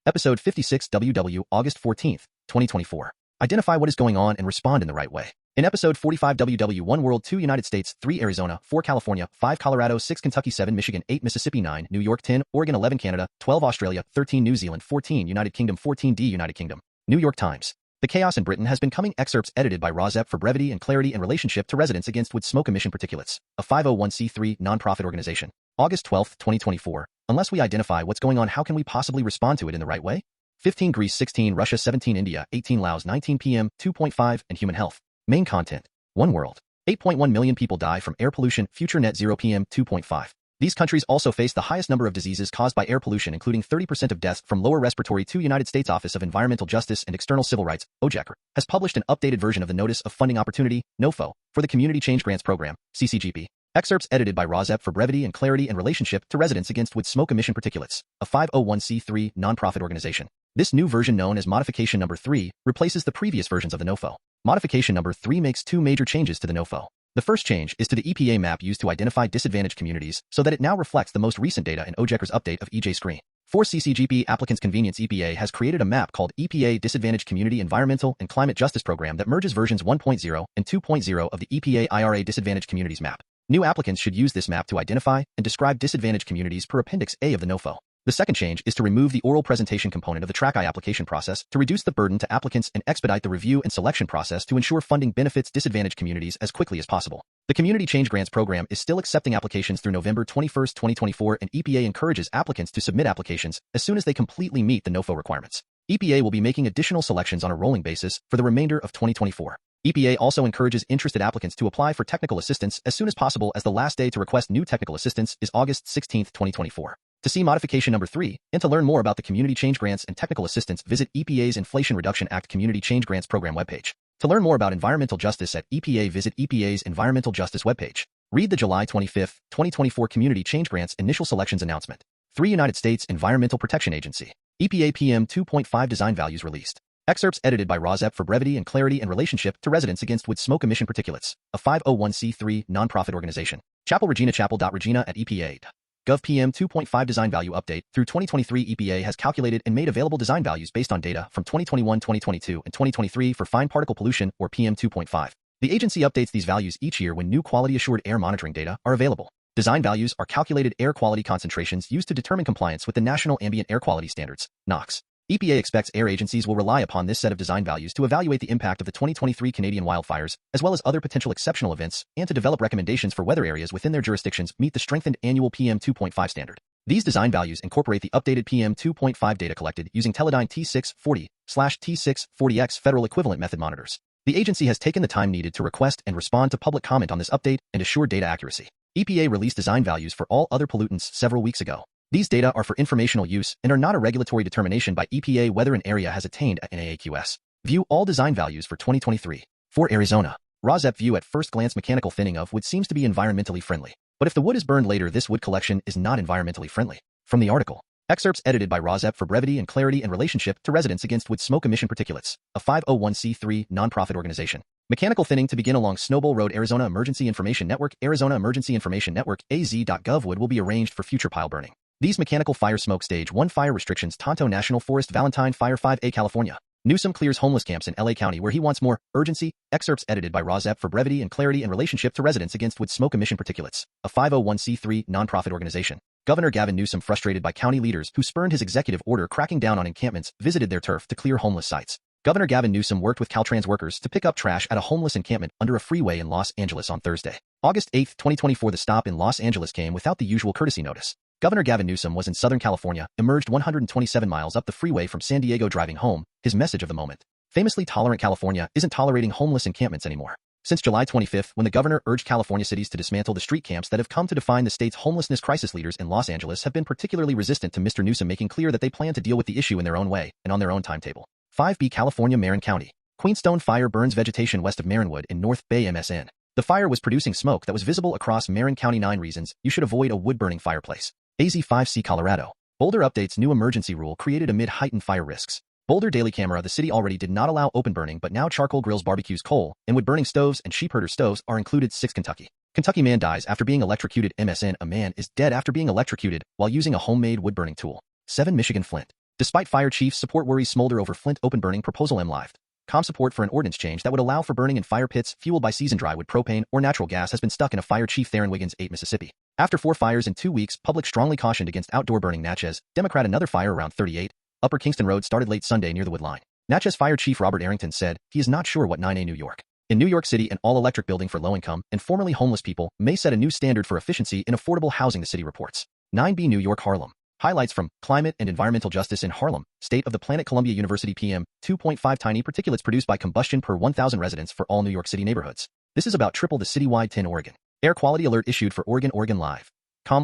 Episode 56 WW, August 14, 2024. Identify what is going on and respond in the right way. In Episode 45 WW, 1 World, 2 United States, 3 Arizona, 4 California, 5 Colorado, 6 Kentucky, 7 Michigan, 8 Mississippi, 9 New York, 10 Oregon, 11 Canada, 12 Australia, 13 New Zealand, 14 United Kingdom, 14 D United Kingdom. New York Times. The chaos in Britain has been coming. Excerpts edited by RAWSEP for brevity and clarity in relationship to residents against wood smoke emission particulates, a 501c3 nonprofit organization. August 12, 2024. Unless we identify what's going on, how can we possibly respond to it in the right way? 15 Greece, 16 Russia, 17 India, 18 Laos, 19 PM2.5 and human health. Main content. 1 World. 8.1 million people die from air pollution, future net zero PM2.5. These countries also face the highest number of diseases caused by air pollution, including 30% of deaths from lower respiratory. United States Office of Environmental Justice and External Civil Rights, OEJECR, has published an updated version of the Notice of Funding Opportunity, NOFO, for the Community Change Grants Program, CCGP. Excerpts edited by RAWSEP for brevity and clarity in relationship to residents against wood smoke emission particulates, a 501c3 nonprofit organization. This new version, known as Modification No. 3, replaces the previous versions of the NOFO. Modification No. 3 makes 2 major changes to the NOFO. The first change is to the EPA map used to identify disadvantaged communities, so that it now reflects the most recent data in OEJECR's update of EJScreen. For CCGP applicants' convenience, EPA has created a map called EPA Disadvantaged Community Environmental and Climate Justice Program that merges versions 1.0 and 2.0 of the EPA IRA Disadvantaged Communities map. New applicants should use this map to identify and describe disadvantaged communities per Appendix A of the NOFO. The second change is to remove the oral presentation component of the Track I application process to reduce the burden to applicants and expedite the review and selection process to ensure funding benefits disadvantaged communities as quickly as possible. The Community Change Grants Program is still accepting applications through November 21, 2024, and EPA encourages applicants to submit applications as soon as they completely meet the NOFO requirements. EPA will be making additional selections on a rolling basis for the remainder of 2024. EPA also encourages interested applicants to apply for technical assistance as soon as possible, as the last day to request new technical assistance is August 16, 2024. To see Modification No. 3, and to learn more about the Community Change Grants and Technical Assistance, visit EPA's Inflation Reduction Act Community Change Grants Program webpage. To learn more about environmental justice at EPA, visit EPA's Environmental Justice webpage. Read the July 25, 2024 Community Change Grants Initial Selections Announcement. 3 United States Environmental Protection Agency. EPA PM2.5 Design Values released. Excerpts edited by RAWSEP for brevity and clarity in relationship to residents against wood smoke emission particulates, a 501c3 nonprofit organization. Chappell, Regina, Chappell.Regina at EPA. Gov PM2.5 Design Value Update. Through 2023, EPA has calculated and made available design values based on data from 2021, 2022, and 2023 for fine particle pollution, or PM2.5. The agency updates these values each year when new quality-assured air monitoring data are available. Design values are calculated air quality concentrations used to determine compliance with the National Ambient Air Quality Standards, NAAQS. EPA expects air agencies will rely upon this set of design values to evaluate the impact of the 2023 Canadian wildfires, as well as other potential exceptional events, and to develop recommendations for whether areas within their jurisdictions meet the strengthened annual PM2.5 standard. These design values incorporate the updated PM2.5 data collected using Teledyne T640/T640X Federal Equivalent Method monitors. The agency has taken the time needed to request and respond to public comment on this update and assure data accuracy. EPA released design values for all other pollutants several weeks ago. These data are for informational use and are not a regulatory determination by EPA whether an area has attained a NAAQS. View all design values for 2023. For Arizona, RAWSEP View At first glance, mechanical thinning of wood seems to be environmentally friendly. But if the wood is burned later, this wood collection is not environmentally friendly. From the article. Excerpts edited by RAWSEP for brevity and clarity in relationship to residents against wood smoke emission particulates, a 501c3 nonprofit organization. Mechanical thinning to begin along Snowball Road, Arizona Emergency Information Network, Arizona Emergency Information Network, AZ.gov. Wood will be arranged for future pile burning. These mechanical fire smoke stage 1 fire restrictions. Tonto National Forest, Valentine Fire, 5A, California. Newsom clears homeless camps in LA County where he wants more urgency. Excerpts edited by RAWSEP for brevity and clarity in relationship to residents against wood smoke emission particulates, a 501c3 nonprofit organization. Governor Gavin Newsom, frustrated by county leaders who spurned his executive order cracking down on encampments, visited their turf to clear homeless sites. Governor Gavin Newsom worked with Caltrans workers to pick up trash at a homeless encampment under a freeway in Los Angeles on Thursday, August 8, 2024. The stop in Los Angeles came without the usual courtesy notice. Governor Gavin Newsom was in Southern California, emerged 127 miles up the freeway from San Diego driving home. His message of the moment. Famously tolerant California isn't tolerating homeless encampments anymore. Since July 25, when the governor urged California cities to dismantle the street camps that have come to define the state's homelessness crisis, leaders in Los Angeles have been particularly resistant to Mr. Newsom making clear that they plan to deal with the issue in their own way and on their own timetable. 5B, California, Marin County. Queenstone fire burns vegetation west of Marinwood in North Bay, MSN. The fire was producing smoke that was visible across Marin County. 9 reasons you should avoid a wood-burning fireplace. AZ5C, Colorado. Boulder updates new emergency rule created amid heightened fire risks. Boulder Daily Camera. The city already did not allow open burning, but now charcoal grills, barbecues, coal, and wood-burning stoves and sheepherder stoves are included. 6 Kentucky. Kentucky man dies after being electrocuted. MSN. A man is dead after being electrocuted while using a homemade wood-burning tool. 7 Michigan Flint. Despite fire chiefs' support worries smolder over Flint open burning proposal live. Com support for an ordinance change that would allow for burning in fire pits fueled by seasoned drywood propane or natural gas has been stuck in a fire chief Theron Wiggins 8 Mississippi. After 4 fires in 2 weeks, public strongly cautioned against outdoor burning Natchez, Democrat. Another fire around 38 Upper Kingston Road started late Sunday near the wood line. Natchez Fire Chief Robert Arrington said he is not sure what 9A New York. In New York City, an all-electric building for low-income and formerly homeless people may set a new standard for efficiency in affordable housing, the city reports. 9B New York Harlem. Highlights from Climate and Environmental Justice in Harlem, State of the Planet. Columbia University PM2.5 Tiny particulates produced by combustion per 1,000 residents for all New York City neighborhoods. This is about triple the citywide 10 Oregon. Air quality alert issued for Oregon Live.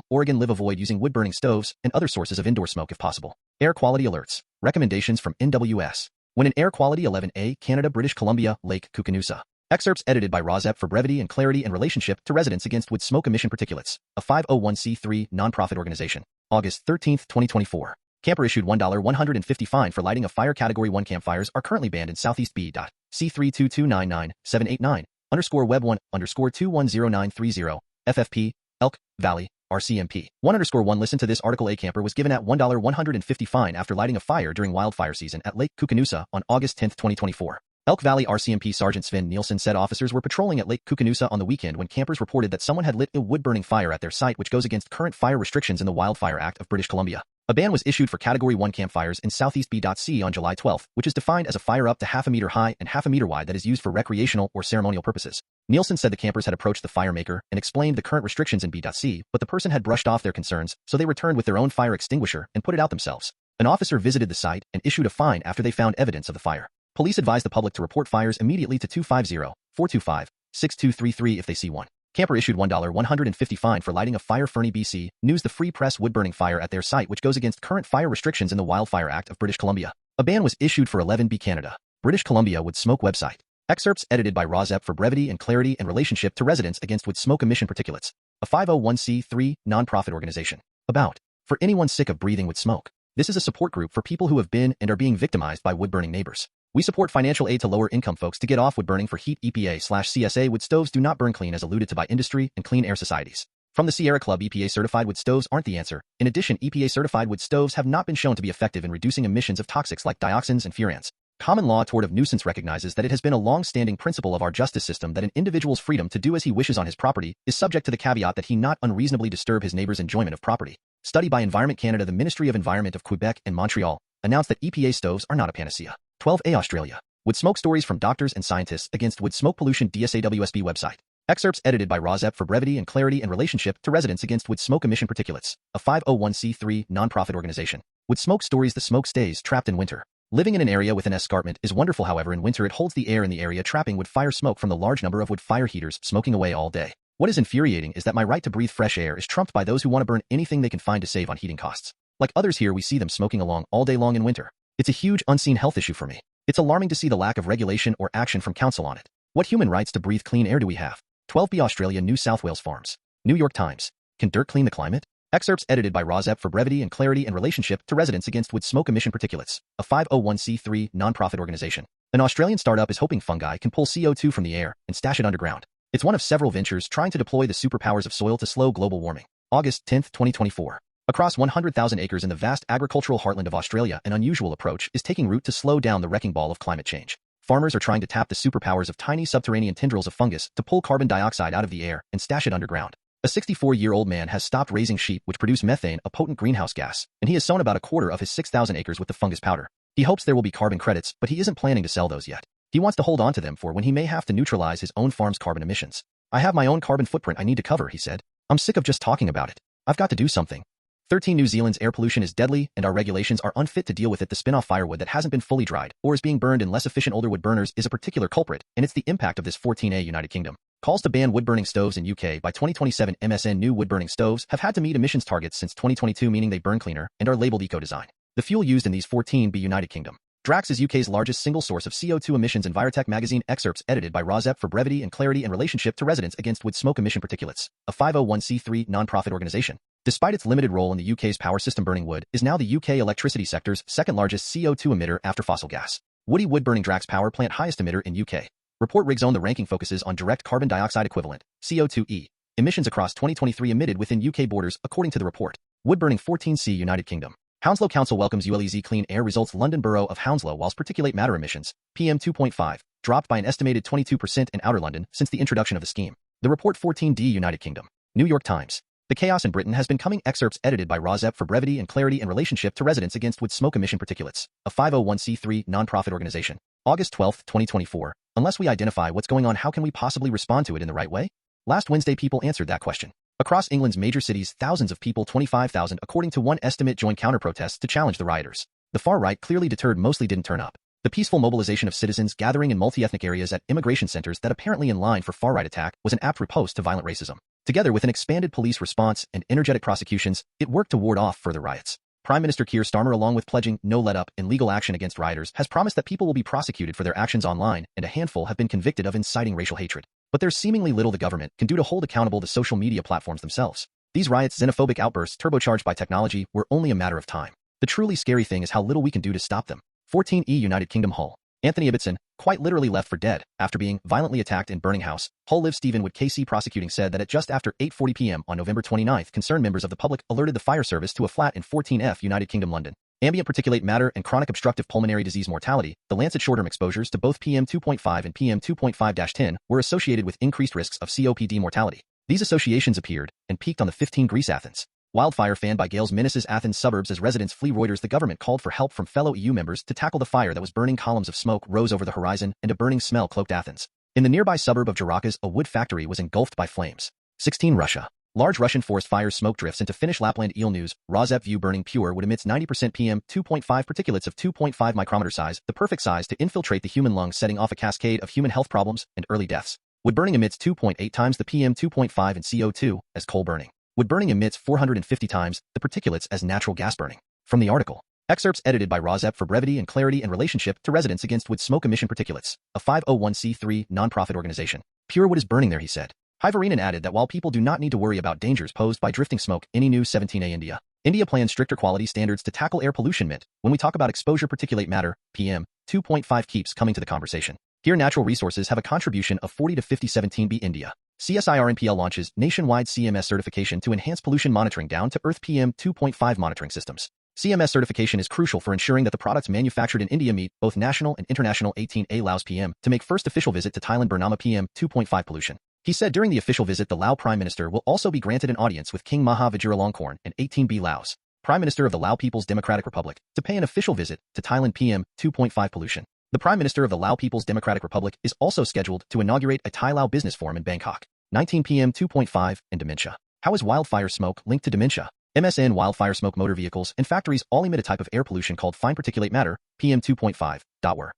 Oregon Live avoid using wood-burning stoves and other sources of indoor smoke if possible. Air quality alerts. Recommendations from NWS. When in air quality 11A, Canada, British Columbia, Lake Koocanusa. Excerpts edited by RAWSEP for brevity and clarity in relationship to residents against wood smoke emission particulates, a 501c3 nonprofit organization. August 13, 2024. Camper issued $150 fine for lighting a fire. Category 1 campfires are currently banned in Southeast B.C322997889_web1_210930 FFP, Elk Valley, RCMP. 1_1 Listen to this article. A camper was given at $150 fine after lighting a fire during wildfire season at Lake Koocanusa on August 10, 2024. Elk Valley RCMP Sergeant Sven Nielsen said officers were patrolling at Lake Koocanusa on the weekend when campers reported that someone had lit a wood-burning fire at their site, which goes against current fire restrictions in the Wildfire Act of British Columbia. A ban was issued for Category 1 campfires in Southeast B.C. on July 12, which is defined as a fire up to half a meter high and half a meter wide that is used for recreational or ceremonial purposes. Nielsen said the campers had approached the fire maker and explained the current restrictions in B.C., but the person had brushed off their concerns, so they returned with their own fire extinguisher and put it out themselves. An officer visited the site and issued a fine after they found evidence of the fire. Police advised the public to report fires immediately to 250-425-6233 if they see one. Camper issued $150 fine for lighting a fire. Fernie, BC. News. The Free Press wood-burning fire at their site, which goes against current fire restrictions in the Wildfire Act of British Columbia. A ban was issued for 11B Canada, British Columbia wood smoke website. Excerpts edited by RAWSEP for brevity and clarity in relationship to residents against wood smoke emission particulates, a 501c3 nonprofit organization. About. For anyone sick of breathing wood smoke. This is a support group for people who have been and are being victimized by wood-burning neighbors. We support financial aid to lower-income folks to get off wood burning for heat. EPA/CSA wood stoves do not burn clean as alluded to by industry and clean air societies. From the Sierra Club, EPA-certified wood stoves aren't the answer. In addition, EPA-certified wood stoves have not been shown to be effective in reducing emissions of toxics like dioxins and furans. Common law tort of nuisance recognizes that it has been a long-standing principle of our justice system that an individual's freedom to do as he wishes on his property is subject to the caveat that he not unreasonably disturb his neighbor's enjoyment of property. Study by Environment Canada. The Ministry of Environment of Quebec and Montreal announced that EPA stoves are not a panacea. 12A Australia. Wood smoke stories from doctors and scientists against wood smoke pollution. DSAWSB website. Excerpts edited by RAWSEP for brevity and clarity in relationship to residents against wood smoke emission particulates, a 501c3 nonprofit organization. Wood smoke stories. The smoke stays trapped in winter. Living in an area with an escarpment is wonderful. However, in winter it holds the air in the area, trapping wood fire smoke from the large number of wood fire heaters smoking away all day. What is infuriating is that my right to breathe fresh air is trumped by those who want to burn anything they can find to save on heating costs. Like others here, we see them smoking along all day long in winter. It's a huge unseen health issue for me. It's alarming to see the lack of regulation or action from council on it. What human rights to breathe clean air do we have? 12B Australia. New South Wales farms. New York Times. Can dirt clean the climate? Excerpts edited by RAWSEP for brevity and clarity in relationship to residents against wood smoke emission particulates, a 501c3 nonprofit organization. An Australian startup is hoping fungi can pull CO2 from the air and stash it underground. It's one of several ventures trying to deploy the superpowers of soil to slow global warming. August 10, 2024. Across 100,000 acres in the vast agricultural heartland of Australia, an unusual approach is taking root to slow down the wrecking ball of climate change. Farmers are trying to tap the superpowers of tiny subterranean tendrils of fungus to pull carbon dioxide out of the air and stash it underground. A 64-year-old man has stopped raising sheep which produce methane, a potent greenhouse gas, and he has sown about a quarter of his 6,000 acres with the fungus powder. He hopes there will be carbon credits, but he isn't planning to sell those yet. He wants to hold on to them for when he may have to neutralize his own farm's carbon emissions. I have my own carbon footprint I need to cover, he said. I'm sick of just talking about it. I've got to do something. 13 New Zealand's air pollution is deadly and our regulations are unfit to deal with it. The spin-off firewood that hasn't been fully dried or is being burned in less efficient older wood burners is a particular culprit, and it's the impact of this. 14A United Kingdom. Calls to ban wood-burning stoves in UK by 2027. MSN. New wood-burning stoves have had to meet emissions targets since 2022, meaning they burn cleaner and are labeled eco-design. The fuel used in these 14B United Kingdom. Drax is UK's largest single source of CO2 emissions. Envirotech magazine. Excerpts edited by RAWSEP for brevity and clarity in relationship to residents against wood smoke emission particulates, a 501c3 nonprofit organization. Despite its limited role in the UK's power system, burning wood is now the UK electricity sector's second largest CO2 emitter after fossil gas. Woody wood-burning Drax power plant highest emitter in UK. Report Rig Zone. The ranking focuses on direct carbon dioxide equivalent, CO2e, emissions across 2023 emitted within UK borders, according to the report. Wood-burning 14C United Kingdom. Hounslow Council welcomes ULEZ clean air results. London Borough of Hounslow whilst particulate matter emissions, PM2.5, dropped by an estimated 22% in Outer London since the introduction of the scheme. The report 14D United Kingdom. New York Times. The chaos in Britain has been coming. Excerpts edited by RAWSEP for brevity and clarity in relationship to residents against wood smoke emission particulates, a 501c3 non-profit organization. August 12, 2024. Unless we identify what's going on, how can we possibly respond to it in the right way? Last Wednesday, people answered that question. Across England's major cities, thousands of people, 25,000 according to one estimate, joined counter-protests to challenge the rioters. The far right, clearly deterred, mostly didn't turn up. The peaceful mobilization of citizens gathering in multi-ethnic areas at immigration centers that apparently in line for far-right attack was an apt riposte to violent racism. Together with an expanded police response and energetic prosecutions, it worked to ward off further riots. Prime Minister Keir Starmer, along with pledging no let-up in legal action against rioters, has promised that people will be prosecuted for their actions online, and a handful have been convicted of inciting racial hatred. But there's seemingly little the government can do to hold accountable the social media platforms themselves. These riots, xenophobic outbursts turbocharged by technology, were only a matter of time. The truly scary thing is how little we can do to stop them. 14E United Kingdom. Hull. Anthony Ibbotson, quite literally left for dead after being violently attacked in burning house. Hull live. Stephen Wood KC prosecuting said that at just after 8:40 p.m. on November 29, concerned members of the public alerted the fire service to a flat in 14F United Kingdom, London. Ambient particulate matter and chronic obstructive pulmonary disease mortality, the Lancet short-term exposures to both PM2.5 and PM2.5-10 were associated with increased risks of COPD mortality. These associations appeared and peaked on the 15 Greece Athens. Wildfire fanned by gales menaces Athens suburbs as residents flee. Reuters. The government called for help from fellow EU members to tackle the fire that was burning. Columns of smoke rose over the horizon and a burning smell cloaked Athens. In the nearby suburb of Jarakas, a wood factory was engulfed by flames. 16 Russia. Large Russian forest fires. Smoke drifts into Finnish Lapland. Eel News. RAWSEP View. Burning pure wood emits 90% PM2.5 particulates of 2.5 micrometer size, the perfect size to infiltrate the human lungs, setting off a cascade of human health problems and early deaths. Wood burning emits 2.8 times the PM2.5 and CO2 as coal burning. Wood burning emits 450 times the particulates as natural gas burning. From the article. Excerpts edited by RAWSEP for brevity and clarity in relationship to residents against wood smoke emission particulates, a 501c3 non-profit organization. Pure wood is burning there, he said. Hivarinen added that while people do not need to worry about dangers posed by drifting smoke, any News 17A India. India plans stricter quality standards to tackle air pollution. Mint. When we talk about exposure particulate matter, PM2.5 keeps coming to the conversation. Here natural resources have a contribution of 40 to 50. 17B India. CSIRNPL launches nationwide CMS certification to enhance pollution monitoring down to earth. PM2.5 monitoring systems. CMS certification is crucial for ensuring that the products manufactured in India meet both national and international 18A Laos PM to make first official visit to Thailand. Burnama PM2.5 pollution. He said during the official visit the Lao Prime Minister will also be granted an audience with King Maha Vajiralongkorn and 18B Laos, Prime Minister of the Lao People's Democratic Republic, to pay an official visit to Thailand. PM2.5 pollution. The Prime Minister of the Lao People's Democratic Republic is also scheduled to inaugurate a Thai-Lao business forum in Bangkok. 19 PM2.5 and dementia. How is wildfire smoke linked to dementia? MSN wildfire smoke motor vehicles and factories all emit a type of air pollution called fine particulate matter, PM2.5. Where